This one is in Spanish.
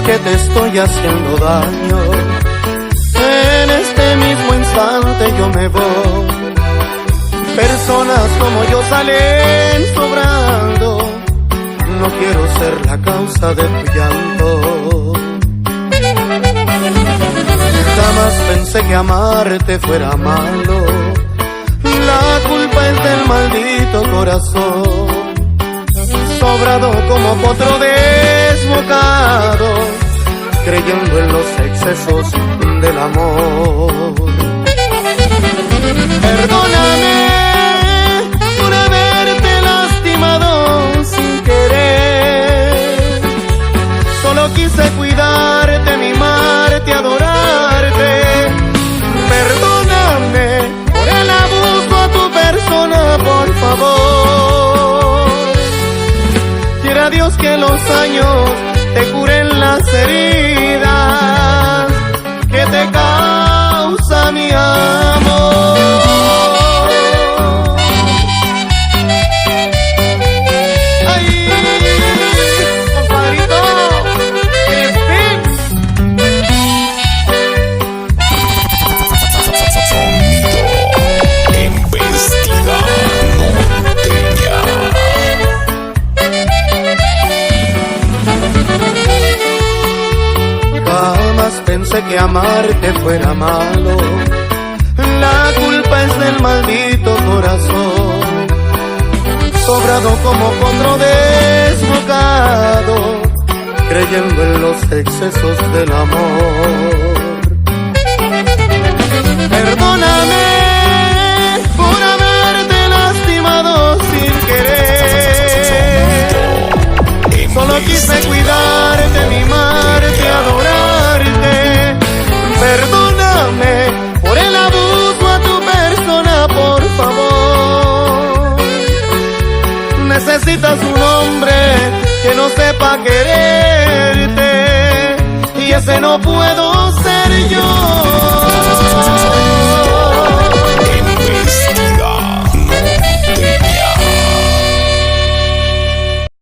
que te estoy haciendo daño. En este mismo instante yo me voy. Personas como yo salen sobrando. No quiero ser la causa de tu llanto. Jamás pensé que amarte fuera malo. La culpa es del maldito corazón, sobrado como potro desbocado, creyendo en los excesos del amor. Perdóname por haberte lastimado sin querer. Solo quise cuidarte, mimarte, adorarte. Perdóname por el abuso a tu persona, por favor. Quiera Dios que los años te curen las heridas que te causa mi amor. Ay, compadrito, Embestida norteña. Jamás pensé que amarte fuera malo. La culpa es del maldito corazón, sobrado como potro desbocado, creyendo en los excesos del amor. Perdóname por haberte lastimado sin querer. Solo quise cuidarte, mimarte, adorarte. Perdóname por el abuso a tu persona, por favor. Necesitas un hombre que no sepa quererte, y ese no puedo ser yo.